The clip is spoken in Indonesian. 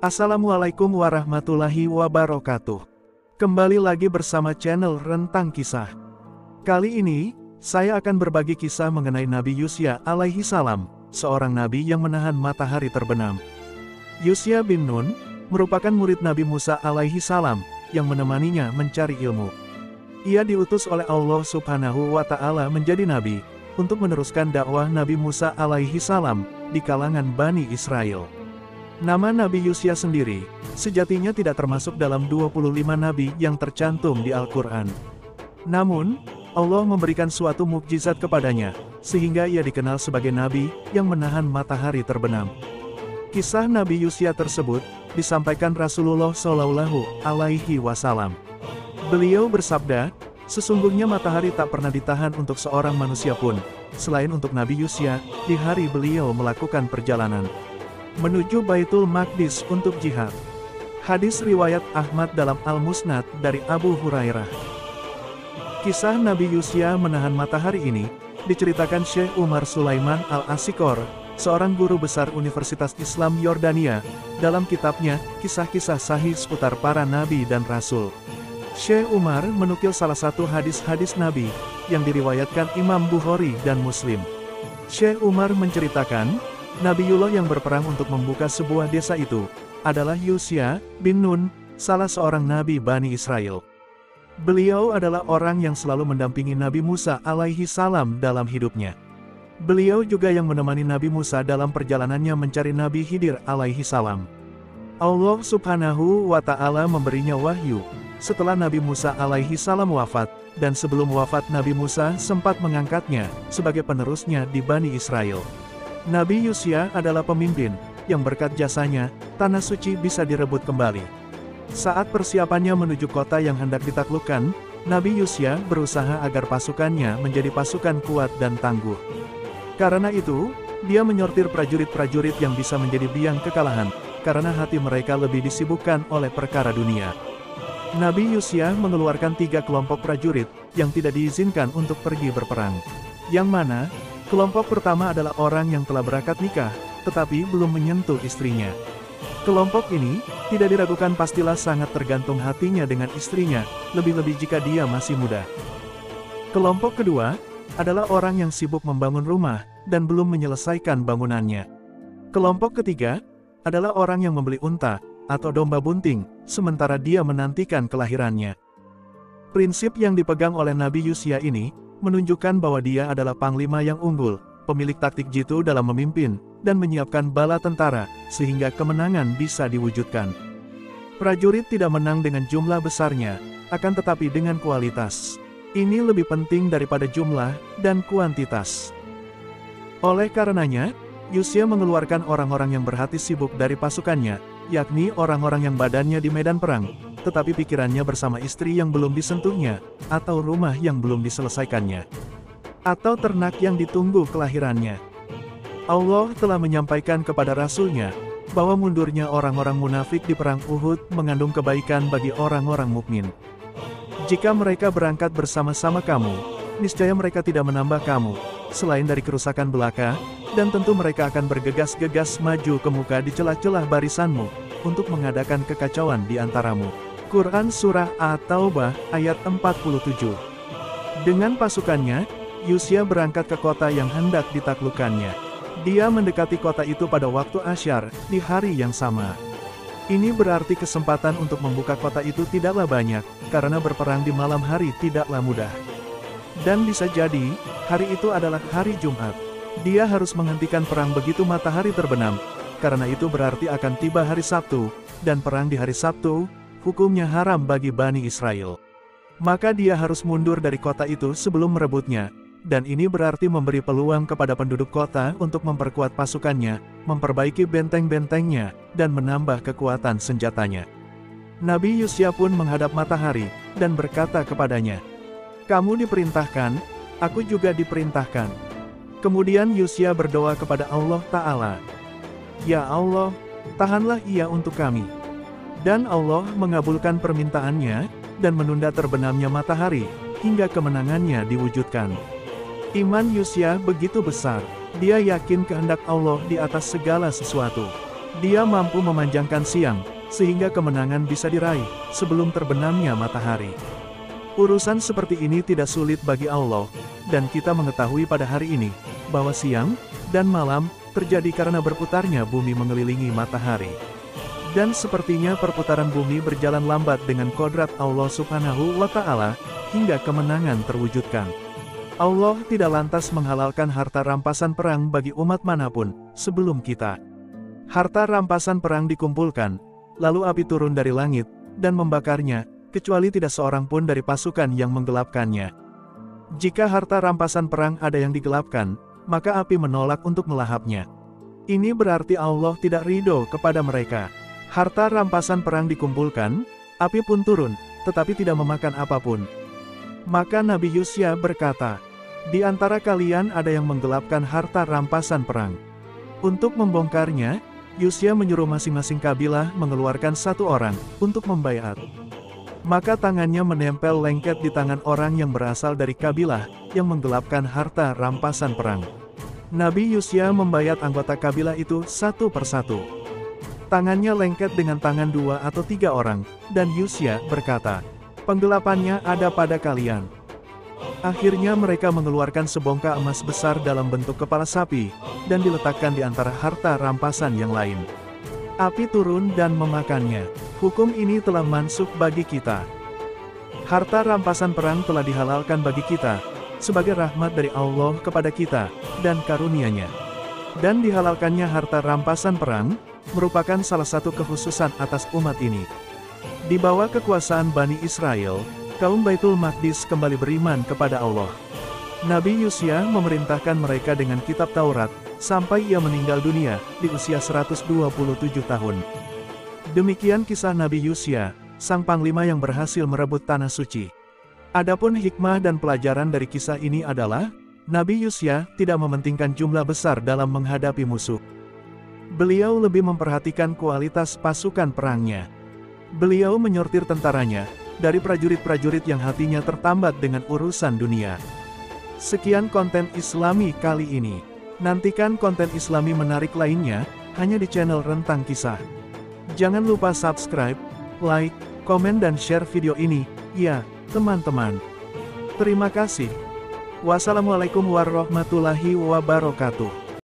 Assalamualaikum warahmatullahi wabarakatuh. Kembali lagi bersama channel Rentang Kisah. Kali ini, saya akan berbagi kisah mengenai Nabi Yusya alaihi salam, seorang nabi yang menahan matahari terbenam. Yusya bin Nun merupakan murid Nabi Musa alaihi salam yang menemaninya mencari ilmu. Ia diutus oleh Allah Subhanahu wa Ta'ala menjadi nabi untuk meneruskan dakwah Nabi Musa alaihi salam di kalangan Bani Israel. Nama Nabi Yusya sendiri, sejatinya tidak termasuk dalam 25 nabi yang tercantum di Al-Quran. Namun, Allah memberikan suatu mukjizat kepadanya, sehingga ia dikenal sebagai nabi yang menahan matahari terbenam. Kisah Nabi Yusya tersebut, disampaikan Rasulullah Shallallahu Alaihi Wasallam. Beliau bersabda, sesungguhnya matahari tak pernah ditahan untuk seorang manusia pun, selain untuk Nabi Yusya, di hari beliau melakukan perjalanan menuju Baitul Maqdis untuk jihad. Hadis riwayat Ahmad dalam Al-Musnad dari Abu Hurairah. Kisah Nabi Yusya menahan matahari ini, diceritakan Syekh Umar Sulaiman Al-Asikor, seorang guru besar Universitas Islam Yordania, dalam kitabnya, Kisah-Kisah Sahih seputar para Nabi dan Rasul. Syekh Umar menukil salah satu hadis-hadis Nabi, yang diriwayatkan Imam Bukhari dan Muslim. Syekh Umar menceritakan, Nabiullah yang berperang untuk membuka sebuah desa itu, adalah Yusya bin Nun, salah seorang Nabi Bani Israel. Beliau adalah orang yang selalu mendampingi Nabi Musa alaihi salam dalam hidupnya. Beliau juga yang menemani Nabi Musa dalam perjalanannya mencari Nabi Khidir alaihi salam. Allah Subhanahu wa Ta'ala memberinya wahyu, setelah Nabi Musa alaihi salam wafat, dan sebelum wafat Nabi Musa sempat mengangkatnya, sebagai penerusnya di Bani Israel. Nabi Yusya adalah pemimpin, yang berkat jasanya, tanah suci bisa direbut kembali. Saat persiapannya menuju kota yang hendak ditaklukkan, Nabi Yusya berusaha agar pasukannya menjadi pasukan kuat dan tangguh. Karena itu, dia menyortir prajurit-prajurit yang bisa menjadi biang kekalahan, karena hati mereka lebih disibukkan oleh perkara dunia. Nabi Yusya mengeluarkan 3 kelompok prajurit, yang tidak diizinkan untuk pergi berperang. Yang mana, kelompok pertama adalah orang yang telah berakad nikah, tetapi belum menyentuh istrinya. Kelompok ini, tidak diragukan pastilah sangat tergantung hatinya dengan istrinya, lebih-lebih jika dia masih muda. Kelompok kedua, adalah orang yang sibuk membangun rumah, dan belum menyelesaikan bangunannya. Kelompok ketiga, adalah orang yang membeli unta, atau domba bunting, sementara dia menantikan kelahirannya. Prinsip yang dipegang oleh Nabi Yusya ini, menunjukkan bahwa dia adalah panglima yang unggul, pemilik taktik jitu dalam memimpin, dan menyiapkan bala tentara, sehingga kemenangan bisa diwujudkan. Prajurit tidak menang dengan jumlah besarnya, akan tetapi dengan kualitas. Ini lebih penting daripada jumlah dan kuantitas. Oleh karenanya, Yusya mengeluarkan orang-orang yang berhati sibuk dari pasukannya, yakni orang-orang yang badannya di medan perang, tetapi pikirannya bersama istri yang belum disentuhnya, atau rumah yang belum diselesaikannya, atau ternak yang ditunggu kelahirannya. Allah telah menyampaikan kepada Rasul-Nya, bahwa mundurnya orang-orang munafik di perang Uhud mengandung kebaikan bagi orang-orang mukmin. Jika mereka berangkat bersama-sama kamu, niscaya mereka tidak menambah kamu, selain dari kerusakan belaka, dan tentu mereka akan bergegas-gegas maju ke muka di celah-celah barisanmu, untuk mengadakan kekacauan di antaramu. Quran Surah At-Taubah, ayat 47. Dengan pasukannya, Yusya berangkat ke kota yang hendak ditaklukkannya. Dia mendekati kota itu pada waktu Asyar, di hari yang sama. Ini berarti kesempatan untuk membuka kota itu tidaklah banyak, karena berperang di malam hari tidaklah mudah. Dan bisa jadi, hari itu adalah hari Jumat. Dia harus menghentikan perang begitu matahari terbenam, karena itu berarti akan tiba hari Sabtu, dan perang di hari Sabtu, hukumnya haram bagi Bani Israel. Maka dia harus mundur dari kota itu sebelum merebutnya, dan ini berarti memberi peluang kepada penduduk kota untuk memperkuat pasukannya, memperbaiki benteng-bentengnya, dan menambah kekuatan senjatanya. Nabi Yusya pun menghadap matahari, dan berkata kepadanya, "Kamu diperintahkan, aku juga diperintahkan." Kemudian Yusya berdoa kepada Allah Ta'ala, "Ya Allah, tahanlah ia untuk kami." Dan Allah mengabulkan permintaannya, dan menunda terbenamnya matahari, hingga kemenangannya diwujudkan. Iman Yusya begitu besar, dia yakin kehendak Allah di atas segala sesuatu. Dia mampu memanjangkan siang, sehingga kemenangan bisa diraih sebelum terbenamnya matahari. Urusan seperti ini tidak sulit bagi Allah, dan kita mengetahui pada hari ini, bahwa siang dan malam terjadi karena berputarnya bumi mengelilingi matahari. Dan sepertinya perputaran bumi berjalan lambat dengan kodrat Allah Subhanahu wa Ta'ala, hingga kemenangan terwujudkan. Allah tidak lantas menghalalkan harta rampasan perang bagi umat manapun sebelum kita. Harta rampasan perang dikumpulkan, lalu api turun dari langit dan membakarnya, kecuali tidak seorang pun dari pasukan yang menggelapkannya. Jika harta rampasan perang ada yang digelapkan, maka api menolak untuk melahapnya. Ini berarti Allah tidak ridho kepada mereka. Harta rampasan perang dikumpulkan, api pun turun, tetapi tidak memakan apapun. Maka Nabi Yusya berkata, "Di antara kalian ada yang menggelapkan harta rampasan perang." Untuk membongkarnya, Yusya menyuruh masing-masing kabilah mengeluarkan satu orang untuk membaiat. Maka tangannya menempel lengket di tangan orang yang berasal dari kabilah yang menggelapkan harta rampasan perang. Nabi Yusya membaiat anggota kabilah itu satu persatu. Tangannya lengket dengan tangan 2 atau 3 orang, dan Yusya berkata, "Penggelapannya ada pada kalian." Akhirnya mereka mengeluarkan sebongkah emas besar dalam bentuk kepala sapi, dan diletakkan di antara harta rampasan yang lain. Api turun dan memakannya. Hukum ini telah mansukh bagi kita. Harta rampasan perang telah dihalalkan bagi kita, sebagai rahmat dari Allah kepada kita, dan karunia-Nya. Dan dihalalkannya harta rampasan perang, merupakan salah satu kekhususan atas umat ini. Di bawah kekuasaan Bani Israel, kaum Baitul Maqdis kembali beriman kepada Allah. Nabi Yusya memerintahkan mereka dengan kitab Taurat, sampai ia meninggal dunia, di usia 127 tahun. Demikian kisah Nabi Yusya, sang panglima yang berhasil merebut tanah suci. Adapun hikmah dan pelajaran dari kisah ini adalah, Nabi Yusya tidak mementingkan jumlah besar dalam menghadapi musuh. Beliau lebih memperhatikan kualitas pasukan perangnya. Beliau menyortir tentaranya dari prajurit-prajurit yang hatinya tertambat dengan urusan dunia. Sekian konten Islami kali ini. Nantikan konten Islami menarik lainnya, hanya di channel Rentang Kisah. Jangan lupa subscribe, like, komen dan share video ini, ya, teman-teman. Terima kasih. Wassalamualaikum warahmatullahi wabarakatuh.